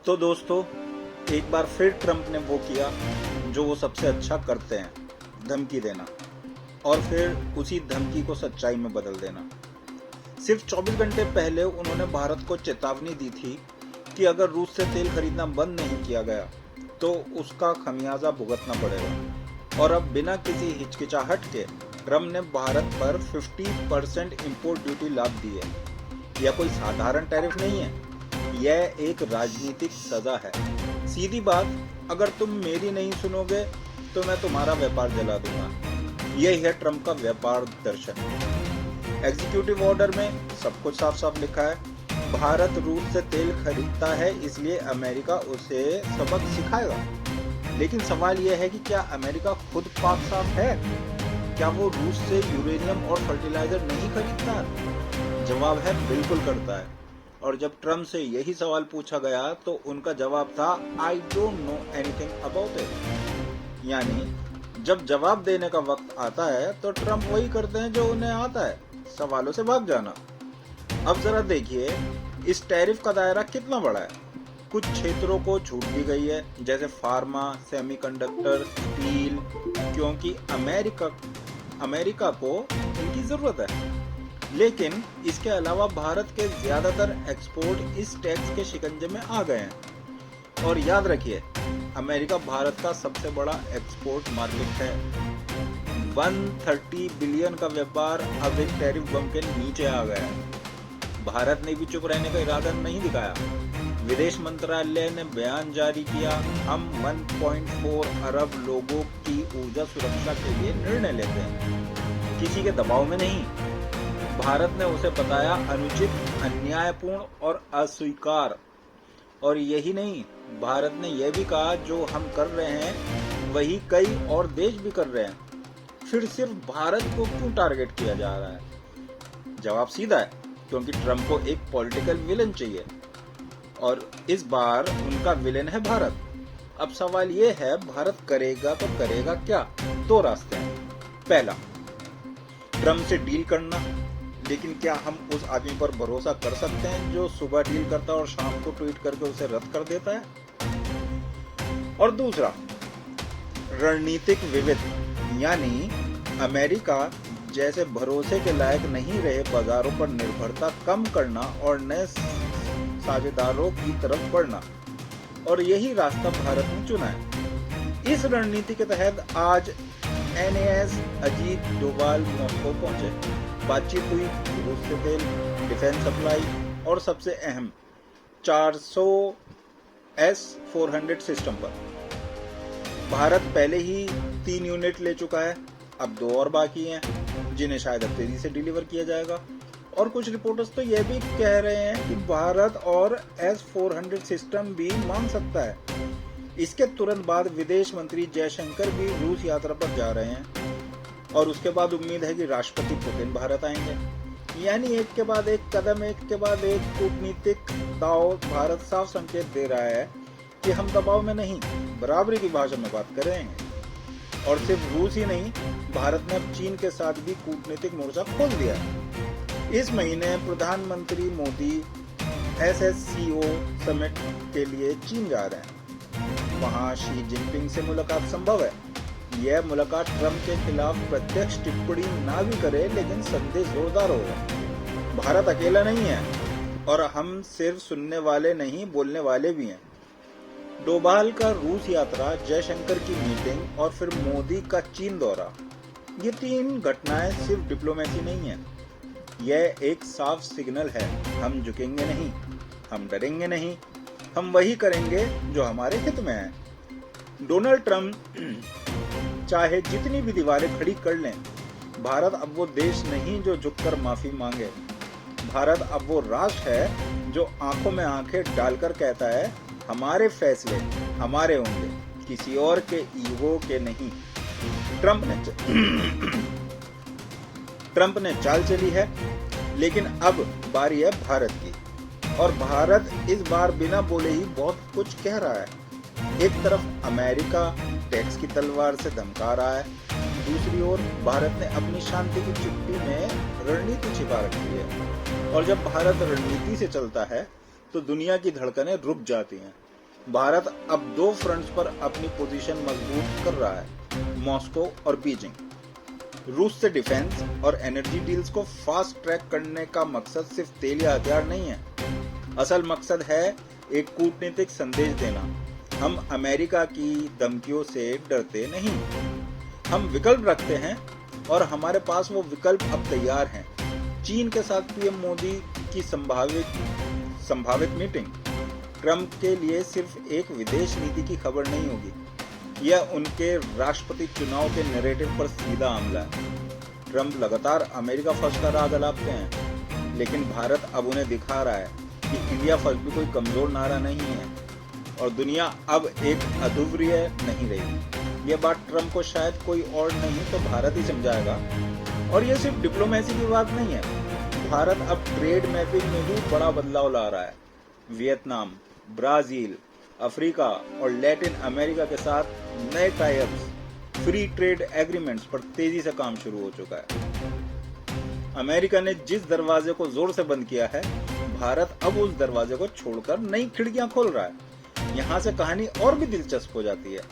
तो दोस्तों, एक बार फिर ट्रंप ने वो किया जो वो सबसे अच्छा करते हैं, धमकी देना, और फिर उसी धमकी को सच्चाई में बदल देना। सिर्फ 24 घंटे पहले उन्होंने भारत को चेतावनी दी थी कि अगर रूस से तेल खरीदना बंद नहीं किया गया तो उसका खमियाजा भुगतना पड़ेगा। और अब बिना किसी हिचकिचाहट के ट्रंप ने भारत पर 50% इंपोर्ट ड्यूटी लाद दी है। यह कोई साधारण टैरिफ नहीं है, यह एक राजनीतिक सजा है। सीधी बात, अगर तुम मेरी नहीं सुनोगे तो मैं तुम्हारा व्यापार जला दूंगा। यही है ट्रंप का व्यापार दर्शन। एग्जीक्यूटिव ऑर्डर में सब कुछ साफ साफ लिखा है, भारत रूस से तेल खरीदता है इसलिए अमेरिका उसे सबक सिखाएगा। लेकिन सवाल यह है कि क्या अमेरिका खुद पाक साफ है? क्या वो रूस से यूरेनियम और फर्टिलाइजर नहीं खरीदता? जवाब है, बिल्कुल करता है। और जब ट्रंप से यही सवाल पूछा गया तो उनका जवाब था, I don't know anything about it. यानी जब जवाब देने का वक्त आता है तो ट्रंप वही करते हैं जो उन्हें आता है, सवालों से भाग जाना। अब जरा देखिए इस टैरिफ का दायरा कितना बड़ा है। कुछ क्षेत्रों को छूट दी गई है, जैसे फार्मा, सेमीकंडक्टर, स्टील, क्योंकि अमेरिका को इनकी जरूरत है। लेकिन इसके अलावा भारत के ज्यादातर एक्सपोर्ट इस टैक्स के शिकंजे में आ गए हैं। और याद रखिए, अमेरिका भारत का सबसे बड़ा एक्सपोर्ट मार्केट है। 130 बिलियन का व्यापार अब एक टैरिफ बम के नीचे आ गया है। भारत ने भी चुप रहने का इरादा नहीं दिखाया। विदेश मंत्रालय ने बयान जारी किया, हम 1.4 अरब लोगों की ऊर्जा सुरक्षा के लिए निर्णय लेते हैं, किसी के दबाव में नहीं। भारत ने उसे बताया अनुचित, अन्यायपूर्ण और अस्वीकार। और यही नहीं, भारत ने यह भी कहा जो हम कर रहे हैं वही कई और देश भी कर रहे हैं, फिर सिर्फ भारत को क्यों टारगेट किया जा रहा है? जवाब सीधा है, क्योंकि ट्रंप को एक पॉलिटिकल विलन चाहिए और इस बार उनका विलन है भारत। अब सवाल ये है, भारत करेगा तो करेगा क्या? दो रास्ते हैं। पहला, ट्रंप से डील करना, लेकिन क्या हम उस आदमी पर भरोसा कर सकते हैं जो सुबह डील करता है और शाम को ट्वीट करके उसे रद्द कर देता है? और दूसरा, रणनीतिक विविध, यानी अमेरिका जैसे भरोसे के लायक नहीं रहे बाजारों पर निर्भरता कम करना और नए साझेदारों की तरफ बढ़ना। और यही रास्ता भारत ने चुना है। इस रणनीति के तहत आज NAS अजीत डोभाल मॉस्को पहुंचे। बातचीत हुई रूस से तेल, डिफेंस सप्लाई और सबसे अहम 400 S-400 सिस्टम पर। भारत पहले ही 3 यूनिट ले चुका है, अब 2 और बाकी हैं जिन्हें शायद अब तेजी से डिलीवर किया जाएगा। और कुछ रिपोर्टर्स तो यह भी कह रहे हैं कि भारत और S-400 सिस्टम भी मांग सकता है। इसके तुरंत बाद विदेश मंत्री जयशंकर भी रूस यात्रा पर जा रहे हैं और उसके बाद उम्मीद है कि राष्ट्रपति पुतिन भारत आएंगे। यानी एक के बाद एक कदम, एक के बाद एक कूटनीतिक दाव। भारत साफ संकेत दे रहा है कि हम दबाव में नहीं, बराबरी की भाषा में बात कर रहे हैं। और सिर्फ रूस ही नहीं, भारत ने अब चीन के साथ भी कूटनीतिक मोर्चा खोल दिया है। इस महीने प्रधानमंत्री मोदी SSCO समिट के लिए चीन जा रहे हैं। वहां शी जिनपिंग से मुलाकात संभव है। यह मुलाकात ट्रंप के खिलाफ प्रत्यक्ष टिप्पणी ना भी करे, लेकिन संदेश जोरदार होगा। भारत अकेला नहीं है और हम सिर्फ सुनने वाले नहीं, बोलने वाले भी हैं। डोभाल का रूस यात्रा, जयशंकर की मीटिंग और फिर मोदी का चीन दौरा, ये 3 घटनाएं सिर्फ डिप्लोमेसी नहीं है, यह एक साफ सिग्नल है। हम झुकेंगे नहीं, हम डरेंगे नहीं, हम वही करेंगे जो हमारे हित में है। डोनाल्ड ट्रंप चाहे जितनी भी दीवारें खड़ी कर लें, भारत अब वो देश नहीं जो झुककर माफी मांगे। भारत अब वो राष्ट्र है जो आंखों में आंखें डालकर कहता है, हमारे फैसले हमारे होंगे, किसी और के ईगो के नहीं। ट्रंप ने चाल चली है, लेकिन अब बारी है भारत की। और भारत इस बार बिना बोले ही बहुत कुछ कह रहा है। एक तरफ अमेरिका टैक्स की तलवार से धमका रहा है, दूसरी ओर भारत ने अपनी शांति की चुप्पी में रणनीति छिपा रखी है। और जब भारत रणनीति से चलता है तो दुनिया की धड़कनें रुक जाती हैं। भारत अब दो फ्रंट्स पर अपनी पोजीशन मजबूत कर रहा है, मॉस्को और बीजिंग। रूस से डिफेंस और एनर्जी डील्स को फास्ट ट्रैक करने का मकसद सिर्फ तेल या हथियार नहीं है। असल मकसद है एक कूटनीतिक संदेश देना। हम अमेरिका की धमकियों से डरते नहीं, हम विकल्प रखते हैं और हमारे पास वो विकल्प अब तैयार हैं। चीन के साथ पीएम मोदी की संभावित मीटिंग ट्रंप के लिए सिर्फ एक विदेश नीति की खबर नहीं होगी, यह उनके राष्ट्रपति चुनाव के नैरेटिव पर सीधा हमला है। ट्रंप लगातार अमेरिका फर्स्ट का राग अलापते हैं, लेकिन भारत अब उन्हें दिखा रहा है कि इंडिया फर्स्ट भी कोई कमजोर नारा नहीं है और दुनिया अब एक अधूरी नहीं रही। यह बात ट्रंप को शायद कोई और नहीं तो भारत ही समझाएगा। और यह सिर्फ डिप्लोमेसी की बात नहीं है, भारत अब ट्रेड मैपिंग में भी बड़ा बदलाव ला रहा है। वियतनाम, ब्राजील, अफ्रीका और लैटिन अमेरिका के साथ नए टाई-अप्स, फ्री ट्रेड एग्रीमेंट्स पर तेजी से काम शुरू हो चुका है। अमेरिका ने जिस दरवाजे को जोर से बंद किया है, भारत अब उस दरवाजे को छोड़कर नई खिड़कियां खोल रहा है। यहाँ से कहानी और भी दिलचस्प हो जाती है,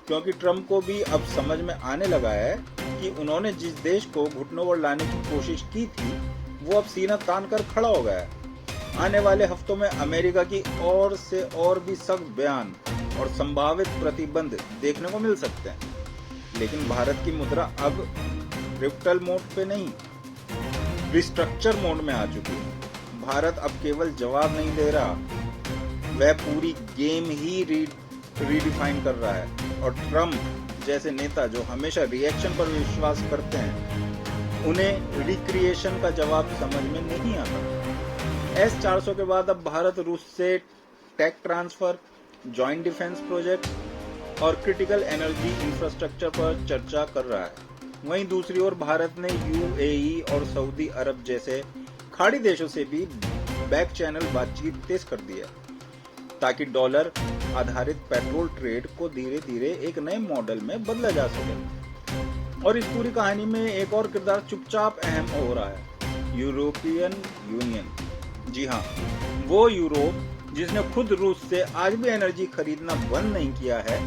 क्योंकि ट्रंप को भी अब समझ में आने लगा है कि उन्होंने जिस देश को घुटनों पर लाने की कोशिश की थी, वो अब सीना तान कर खड़ा हो गया है। आने वाले हफ्तों में अमेरिका की ओर से और भी सख्त बयान और संभावित प्रतिबंध देखने को मिल सकते हैं, लेकिन भारत की मुद्रा अब रिप्टल मोड पे नहीं, रिस्ट्रक्चर मोड में आ चुकी है। भारत अब केवल जवाब नहीं दे रहा, वह पूरी गेम ही रीडिफाइन कर रहा है। और ट्रंप जैसे नेता जो हमेशा रिएक्शन पर विश्वास करते हैं, उन्हें रिक्रिएशन का जवाब समझ में नहीं आता। S-400 के बाद अब भारत रूस से tech transfer, joint defence project और क्रिटिकल एनर्जी इंफ्रास्ट्रक्चर पर चर्चा कर रहा है। वहीं दूसरी ओर भारत ने UAE और सऊदी अरब जैसे खाड़ी देशों से भी बैक चैनल बातचीत तेज कर दी है, ताकि डॉलर आधारित पेट्रोल ट्रेड को धीरे धीरे एक नए मॉडल में बदला जा सके। और इस पूरी कहानी में एक और किरदार चुपचाप अहम हो रहा है, यूरोपियन यूनियन। जी हाँ, वो यूरोप जिसने खुद रूस से आज भी एनर्जी खरीदना बंद नहीं किया है,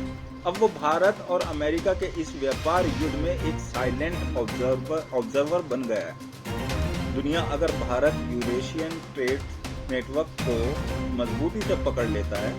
अब वो भारत और अमेरिका के इस व्यापार युद्ध में एक साइलेंट ऑब्जर्वर बन गया है। दुनिया अगर भारत यूरेशियन ट्रेड नेटवर्क को मजबूती से पकड़ लेता है